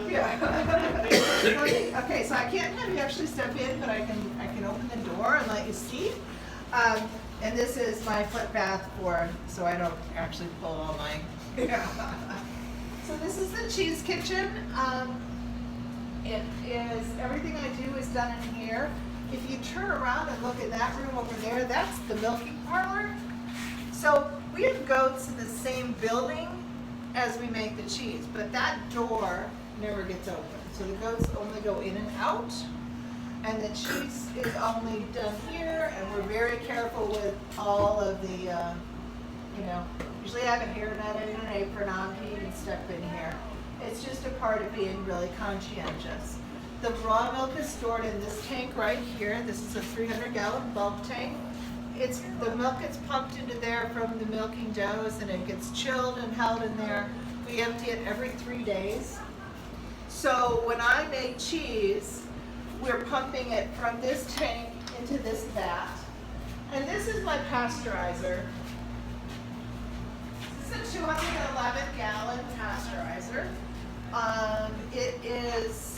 Yeah. Okay, so I can't have you actually step in, but I can open the door and let you see. And this is my foot bath for, so I don't actually pull all my. So this is the cheese kitchen. It is, everything I do is done in here. If you turn around and look at that room over there, that's the milking parlor. So we have goats in the same building as we make the cheese, but that door never gets open. So the goats only go in and out, and the cheese is only done here, and we're very careful with all of the, usually I have a hairnet and an apron on, you can step in here. It's just a part of being really conscientious. The raw milk is stored in this tank right here. This is a 300-gallon bulk tank. The milk gets pumped into there from the milking doughs, and it gets chilled and held in there. We empty it every 3 days. So when I make cheese, we're pumping it from this tank into this vat. And this is my pasteurizer. This is a 211-gallon pasteurizer. It is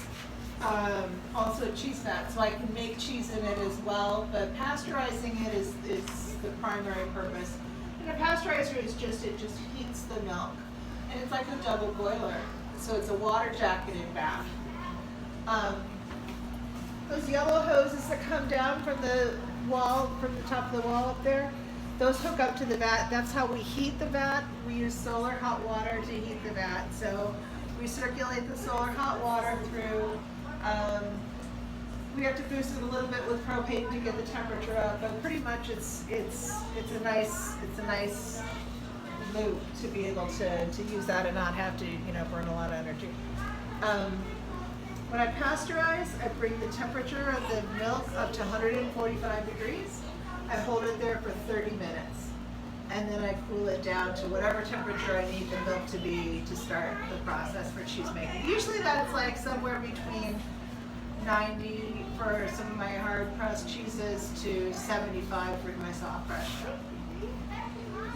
also a cheese vat, so I can make cheese in it as well, but pasteurizing it is the primary purpose. And a pasteurizer is it just heats the milk. And it's like a double boiler, so it's a water jacketed vat. Those yellow hoses that come down from the wall, from the top of the wall up there, those hook up to the vat. That's how we heat the vat. We use solar hot water to heat the vat. So we circulate the solar hot water through. We have to boost it a little bit with propane to get the temperature up, but pretty much it's a nice loop to be able to use that and not have to burn a lot of energy. When I pasteurize, I bring the temperature of the milk up to 145 degrees. I hold it there for 30 minutes, and then I cool it down to whatever temperature I need the milk to be to start the process for cheese making. Usually that's like somewhere between 90 for some of my hard pressed cheeses to 75 for my soft pressed.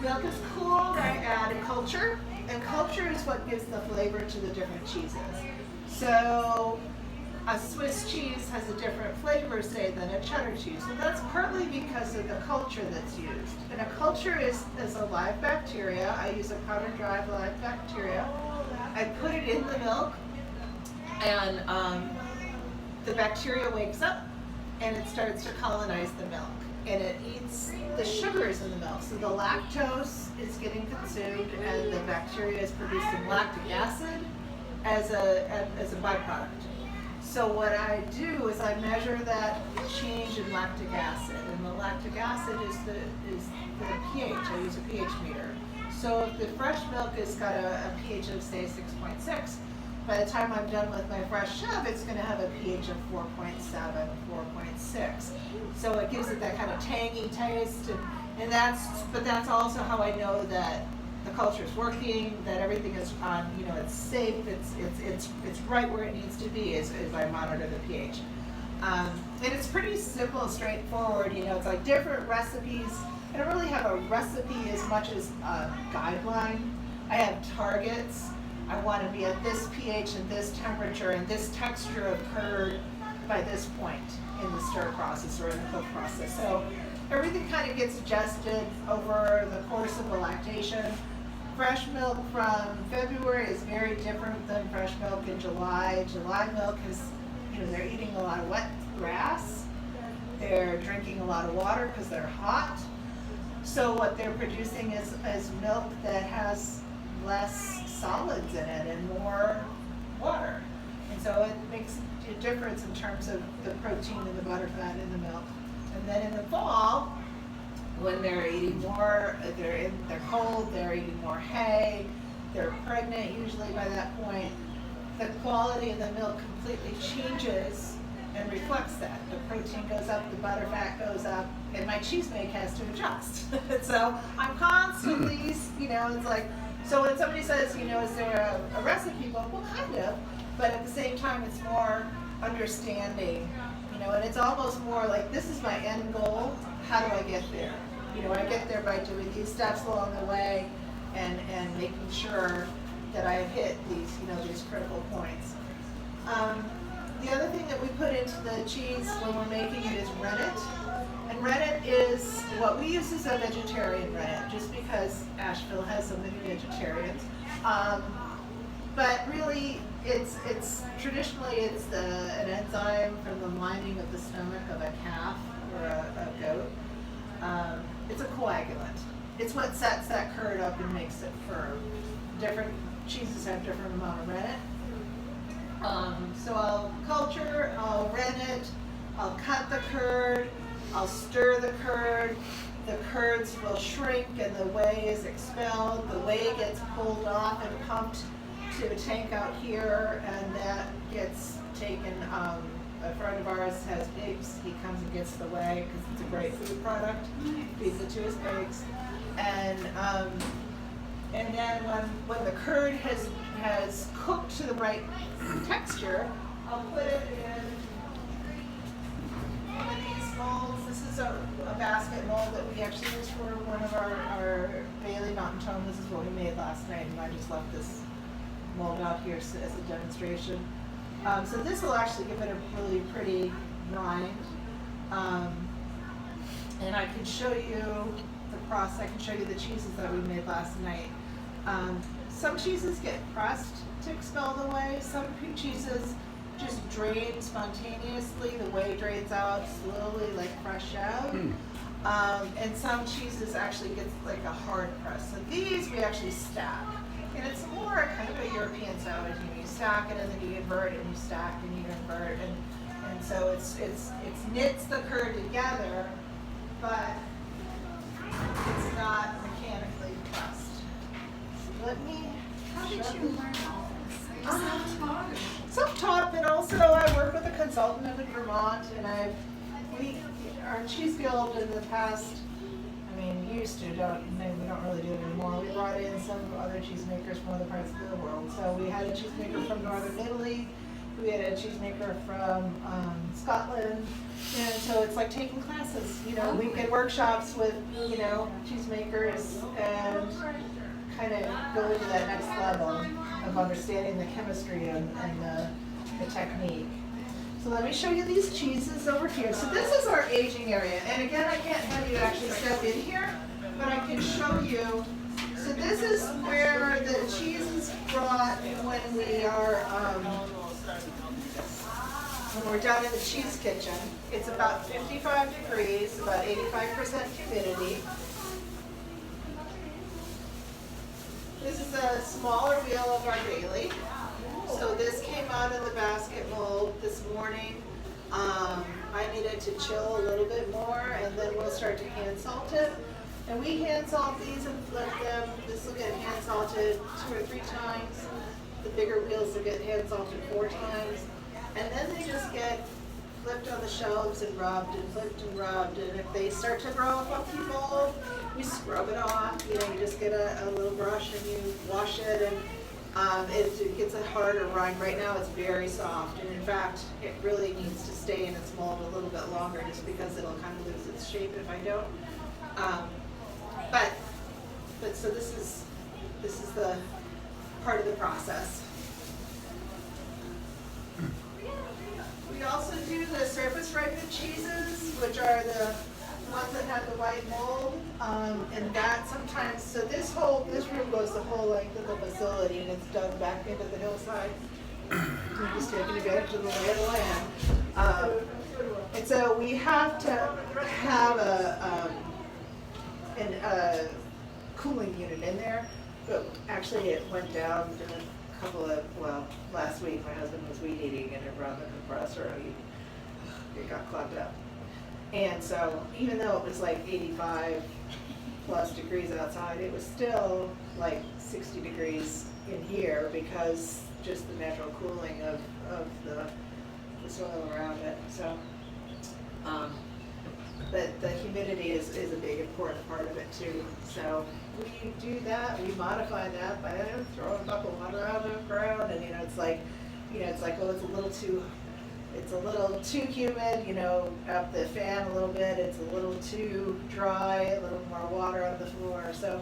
Milk is cooled, I add a culture, and culture is what gives the flavor to the different cheeses. So a Swiss cheese has a different flavor, say, than a cheddar cheese. So that's partly because of the culture that's used. And a culture is a live bacteria. I use a powder-dry live bacteria. I put it in the milk, and the bacteria wakes up, and it starts to colonize the milk. And it eats the sugars in the milk. So the lactose is getting consumed, and the bacteria is producing lactic acid as a byproduct. So what I do is I measure that change in lactic acid, and the lactic acid is the pH. I use a pH meter. So if the fresh milk has got a pH of say 6.6, by the time I'm done with my fresh shove, it's going to have a pH of 4.7, 4.6. So it gives it that kind of tangy taste, and that's also how I know that the culture is working, that everything is on, it's safe, it's right where it needs to be as I monitor the pH. And it's pretty simple, straightforward, it's like different recipes. I don't really have a recipe as much as a guideline. I have targets. I want to be at this pH and this temperature and this texture of curd by this point in the stir process or in the cook process. So everything kind of gets adjusted over the course of the lactation. Fresh milk from February is very different than fresh milk in July. July milk is, they're eating a lot of wet grass. They're drinking a lot of water because they're hot. So what they're producing is milk that has less solids in it and more water. And so it makes a difference in terms of the protein and the butterfat in the milk. And then in the fall, when they're eating more, they're cold, they're eating more hay, they're pregnant usually by that point, the quality of the milk completely changes and reflects that. The protein goes up, the butterfat goes up, and my cheese make has to adjust. So I'm constantly, it's like, so when somebody says, is there a recipe book? Well, kind of, but at the same time, it's more understanding, and it's almost more like, this is my end goal, how do I get there? I get there by doing these steps along the way and making sure that I hit these, these critical points. into the cheese when we're making it is rennet. And rennet is, what we use is a vegetarian rennet, just because Asheville has so many vegetarians. But really, it's traditionally it's an enzyme from the lining of the stomach of a calf or a goat. It's a coagulant. It's what sets that curd up and makes it firm. Different cheeses have different amount of rennet. So I'll culture, I'll rennet, I'll cut the curd, I'll stir the curd. The curds will shrink and the whey is expelled. The whey gets pulled off and pumped to a tank out here, and that gets taken. A friend of ours has pigs. He comes and gets the whey because it's a great food product. Feeds it to his pigs, and then when the curd has cooked to the right texture, I'll put it in one of these molds. This is a basket mold that we actually use for one of our Bailey Mountain Tome. This is what we made last night, and I just left this mold out here as a demonstration. So this will actually give it a really pretty rind. And I can show you the process. I can show you the cheeses that we made last night. Some cheeses get pressed to expel the whey. Some cheeses just drain spontaneously. The whey drains out slowly, like fresh out. And some cheeses actually get like a hard press. So these we actually stack. And it's more kind of a European style. You stack it and then you invert it and you stack and you invert, and so it's knits the curd together, but it's not mechanically pressed. So let me. How did you learn all this? Are you self-taught? Self-taught, but also I work with a consultant up in Vermont, and our cheese guild in the past. I mean, used to, we don't really do it anymore. We brought in some other cheesemakers from other parts of the world. So we had a cheesemaker from Northern Italy. We had a cheesemaker from Scotland. And so it's like taking classes, weekend workshops with, cheesemakers, and kind of go into that next level of understanding the chemistry and the technique. So let me show you these cheeses over here. So this is our aging area. And again, I can't have you actually step in here, but I can show you. So this is where the cheese is brought when we're down in the cheese kitchen. It's about 55 degrees, about 85% humidity. This is a smaller wheel of our Bailey. So this came out of the basket mold this morning. I needed to chill a little bit more, and then we'll start to hand salt it. And we hand salt these and flip them. This will get hand salted 2 or 3 times. The bigger wheels will get hand salted 4 times. And then they just get flipped on the shelves and rubbed and flipped and rubbed. And if they start to grow a funky mold, we scrub it off. You just get a little brush and you wash it, and it gets a harder rind. Right now it's very soft, and in fact it really needs to stay in its mold a little bit longer, just because it'll kind of lose its shape if I don't. But so this is the part of the process. We also do the surface ripened cheeses, which are the ones that have the white mold, and that sometimes, so this room goes the whole length of the facility, and it's dug back into the hillside. We're just taking advantage of the lay of the land. And so we have to have a cooling unit in there, but actually it went down in a couple of, last week my husband was weed eating and it brought the compressor and it got clogged up. And so even though it was like 85 plus degrees outside, it was still like 60 degrees in here, because just the natural cooling of the soil around it. So, but the humidity is a big important part of it too. So we do that, we modify that by throwing a bucket of water on the ground, and it's like, oh, it's a little too humid, up the fan a little bit, it's a little too dry, a little more water on the floor. So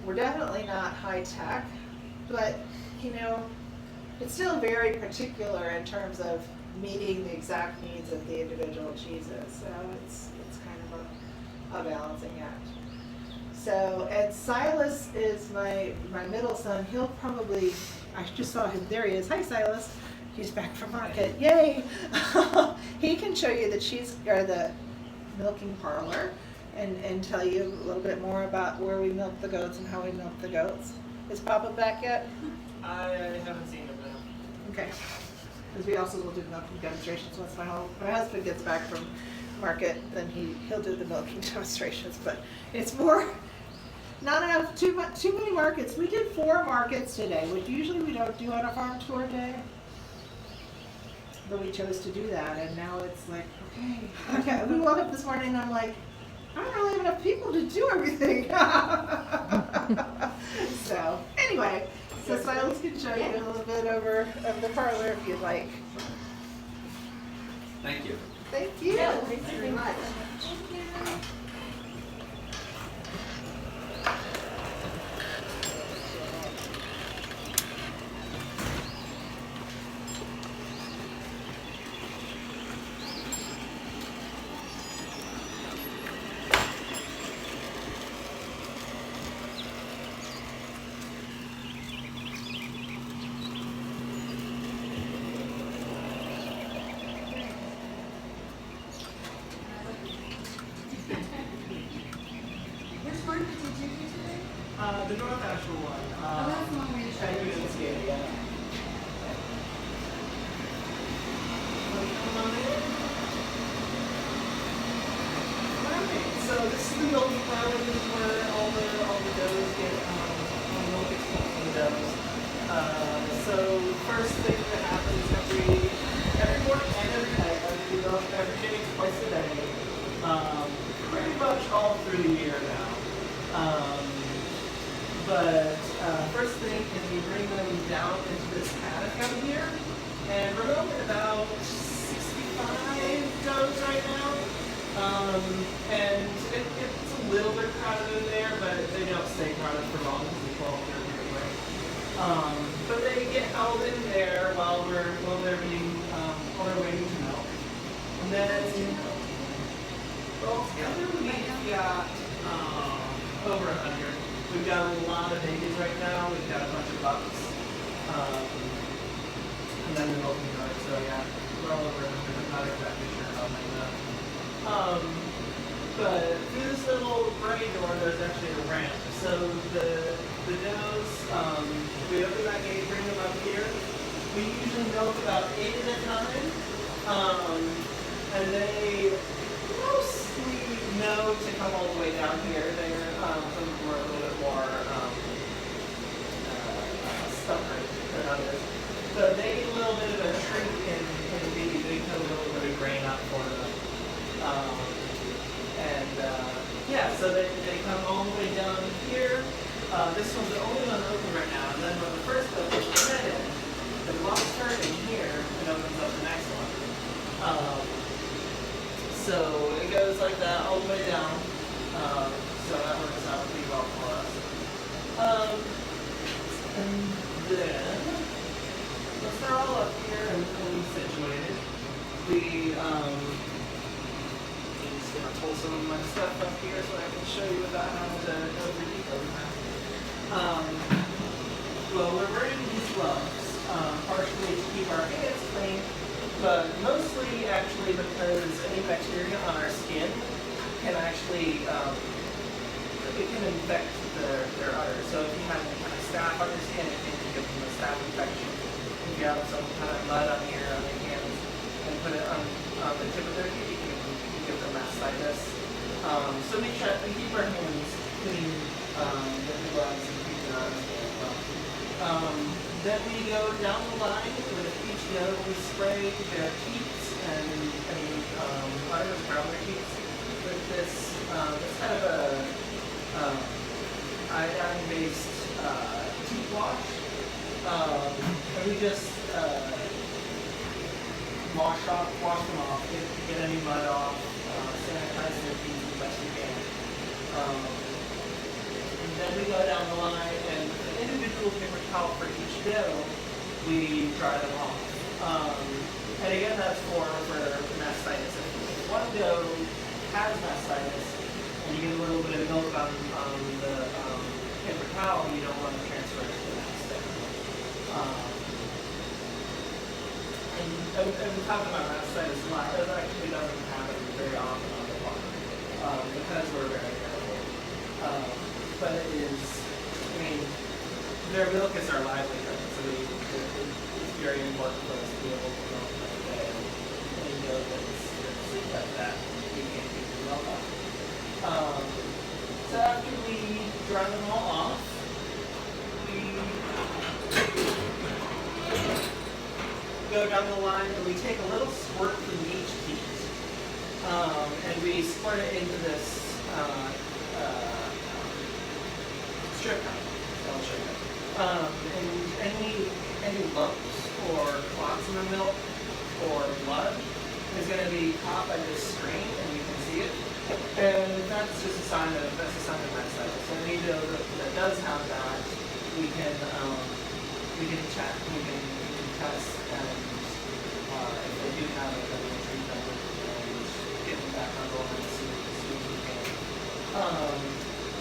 we're definitely not high tech, but it's still very particular in terms of meeting the exact needs of the individual cheeses. So it's kind of a balancing act. So, and Silas is my middle son. He'll probably, I just saw him, there he is. Hi Silas. He's back from market. Yay! He can show you the cheese or the milking parlor and tell you a little bit more about where we milk the goats and how we milk the goats. Is Papa back yet? I haven't seen him now. Okay. Because we also will do milking demonstrations once my husband gets back from market, then he'll do the milking demonstrations. But it's more, not enough, too many markets. We did 4 markets today, which usually we don't do on a farm tour day. But we chose to do that, and now it's like, okay. We woke up this morning and I'm like, I don't really have enough people to do everything. So, anyway, so Silas can show you a little bit over of the parlor if you'd like. Thank you. Thank you. Yeah, Thanks very much. Thank you. Which market did you do today? The North Asheville one. Oh, that's the one where you showed me. So this is the milking parlor. This is where all the doughs get milk extract from the doughs. So first thing that happens every morning and every night. I do milk every day, twice a day. Pretty much all through the year now. But first thing is we bring them down into this paddock out here, and we're milking about 65 doughs right now. And it's a little bit crowded in there, but they don't stay crowded for long because we fall through anyway. But they get held in there while they're waiting to milk. And then well, together we've got over 100. We've got a lot of babies right now. We've got a bunch of bucks. And then the milking yard. So yeah, we're all over 100. I'm not exactly sure how many know. But through this little gray door, there's actually a ramp. So the does, we open that gate, bring them up here. We usually milk about 8 at a time. And they mostly know to come all the way down here. They're some of them are a little bit more stubborn than others. So they get a little bit of a treat in they put a little bit of grain up for them. Yeah, so they come all the way down here. This one's the only one open right now, and then when the first opens the red end, the block turning here, it opens up the next one. So it goes like that all the way down. So that works out pretty well for us. And then, once they're all up here and situated, we just gonna pull some of my stuff up here so I can show you about how to overheat them. Well, we're wearing these gloves, partially to keep our hands clean, but mostly actually because any bacteria on our skin can actually it can infect their udders. So if you have any kind of staph on your skin, it can give them a staph infection. If you have some kind of mud on your hands and put it on the tip of their teeth, you can give them mastitis. So we keep our hands clean with the gloves and keep it on our skin as well. Then we go down the line with each dough. We spray their teats and any udders around their teats with this kind of a iodine-based teeth wash. And we just wash them off, get any mud off, sanitize their teeth as best you can. And then we go down the line, and with an individual paper towel for each dough, we dry them off. And again, that's for mastitis. If one doe has mastitis, and you get a little bit of milk on the paper towel, you don't want to transfer it to the mastitis. And we talk about mastitis a lot. It actually doesn't happen very often on the farm because we're very careful. But it is, I mean, their milk is our livelihood, so it's very important for us to be able to milk every day. And you know that's that we can't keep the milk off. So after we dry them all off, we go down the line and we take a little squirt from each teat, and we squirt it into this strip cup. I'll show you. And any lumps or clots in the milk or blood is going to be caught by this string, and you can see it. And that's just a sign of mastitis. So any doe that does have that, we can check, we can test, and if they do have it, then we'll treat them and get them back on the line as soon as we can.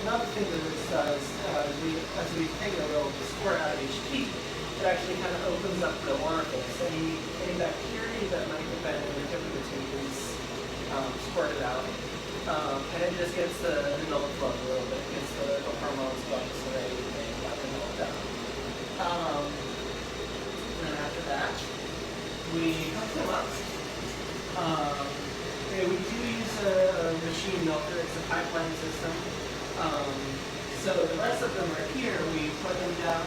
Another thing that this does, as we take a little squirt out of each teat, it actually kind of opens up the orifice. Any bacteria that might have been in the tip of the tube is squirted out. And it just gets the milk flow a little bit, gets the hormones flowing so they let the milk down. And then after that, we hook them up. We do use a machine milker, it's a pipeline system. So the rest of them are here, we put them down